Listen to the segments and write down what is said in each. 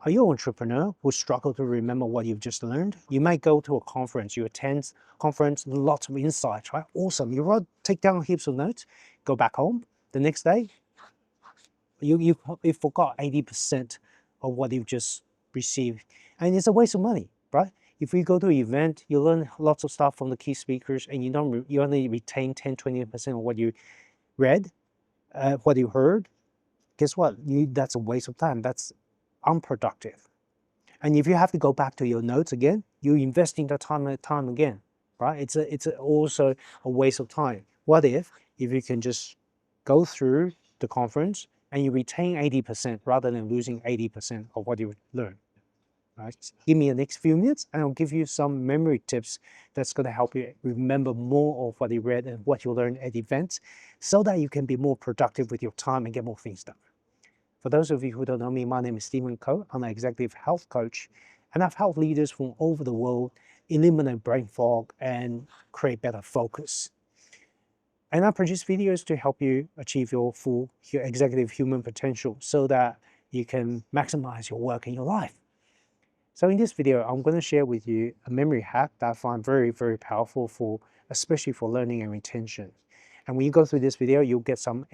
Are you an entrepreneur who struggle to remember what you've just learned? You might go to a conference, you attend conference, lots of insights, right? Awesome. You wrote, take down heaps of notes, go back home. The next day, you forgot 80% of what you've just received. And it's a waste of money, right? If you go to an event, you learn lots of stuff from the key speakers and you only retain 10, 20% of what you read, what you heard. Guess what? That's a waste of time. That's unproductive. And if you have to go back to your notes again, you're investing that time and time again, right? Also a waste of time. What if you can just go through the conference and you retain 80% rather than losing 80% of what you learned, right? Give me the next few minutes and I'll give you some memory tips that's going to help you remember more of what you read and what you learned at events so that you can be more productive with your time and get more things done. For those of you who don't know me, my name is Steven Kuo. I'm an executive health coach, and I've helped leaders from all over the world eliminate brain fog and create better focus. And I produce videos to help you achieve your full executive human potential so that you can maximize your work and your life. So in this video, I'm going to share with you a memory hack that I find very, very powerful especially for learning and retention. And when you go through this video, you'll get some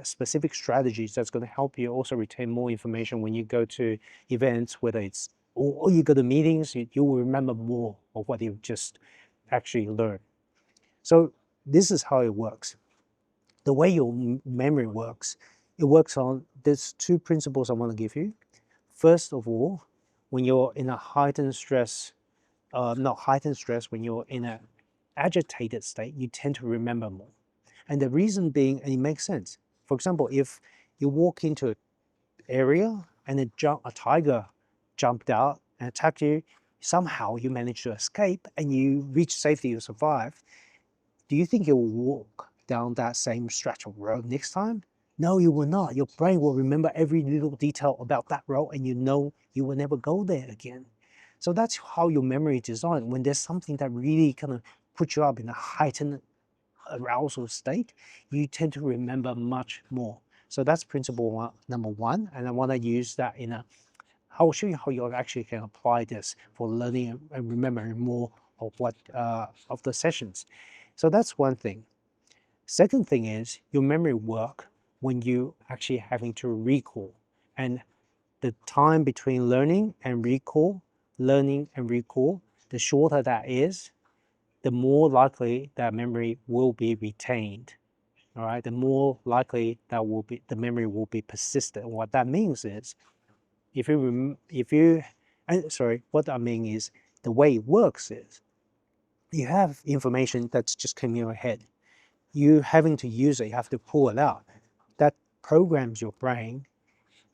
specific strategies that's going to help you also retain more information when you go to events, whether it's or you go to meetings, you will remember more of what you've just actually learned. So this is how it works. The way your memory works, it works on these two principles I want to give you. First of all, when you're in a heightened stress, when you're in an agitated state, you tend to remember more. And the reason being, and it makes sense. For example, if you walk into an area and a tiger jumped out and attacked you, somehow you manage to escape and you reach safety, you survive. Do you think you'll walk down that same stretch of road next time? No, you will not. Your brain will remember every little detail about that road and you know you will never go there again. So that's how your memory is designed. When there's something that really kind of puts you up in a heightened arousal state, you tend to remember much more. So that's principle number one. And I want to use that I'll show you how you actually can apply this for learning and remembering more of of the sessions. So that's one thing. Second thing is your memory work when you actually having to recall. And the time between learning and recall, the shorter that is, the more likely that memory will be retained. All right, the more likely that the memory will be persistent. What that means is, what I mean is, the way it works is, you have information that's just coming in your head. You having to use it, you have to pull it out. That programs your brain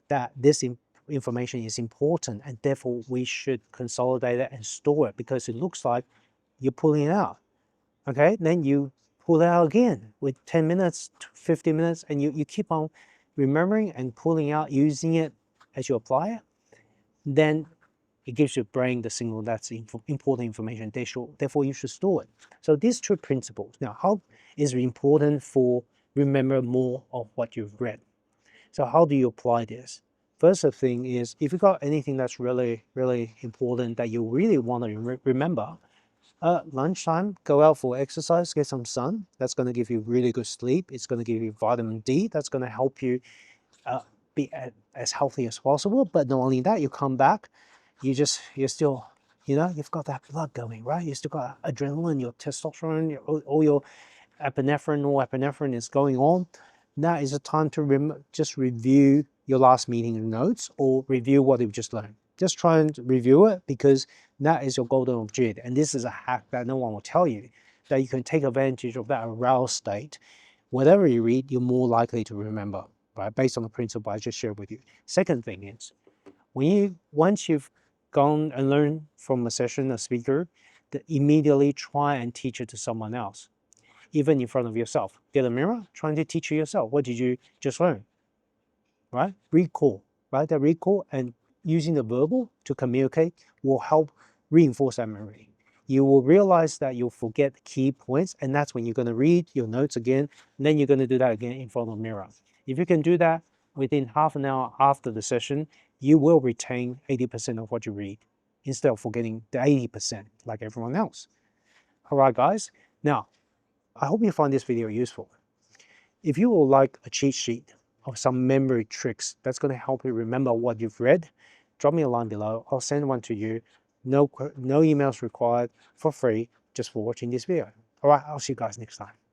that this information is important and therefore we should consolidate it and store it because it looks like you're pulling it out. Okay, then you pull it out again with 10 minutes, 15 minutes, and you keep on remembering and pulling out, using it as you apply it. Then it gives your brain the signal that's important information, therefore you should store it. So these two principles. Now, how is it important for remember more of what you've read? So how do you apply this? First thing is, if you got anything that's really, really important that you really want to remember, lunchtime, go out for exercise, get some sun. That's going to give you really good sleep. It's going to give you vitamin D. That's going to help you be as healthy as possible. But not only that, you come back, you're still, you've got that blood going, right? You still got adrenaline, your testosterone, all your norepinephrine is going on. Now is the time to just review your last meeting notes or review what you've just learned. Just try and review it because that is your golden objective. And this is a hack that no one will tell you, that you can take advantage of that aroused state. Whatever you read, you're more likely to remember, right? Based on the principle I just shared with you. Second thing is, once you've gone and learned from a session, a speaker, immediately try and teach it to someone else, even in front of yourself. Get a mirror, trying to teach yourself. What did you just learn? Right? Recall, right? That recall and using the verbal to communicate will help reinforce that memory. You will realize that you'll forget key points, and that's when you're going to read your notes again, and then you're going to do that again in front of the mirror. If you can do that within half an hour after the session, you will retain 80% of what you read instead of forgetting the 80% like everyone else. All right, guys. Now, I hope you find this video useful. If you would like a cheat sheet of some memory tricks that's going to help you remember what you've read, drop me a line below. I'll send one to you. No emails required, for free, just for watching this video. All right, I'll see you guys next time.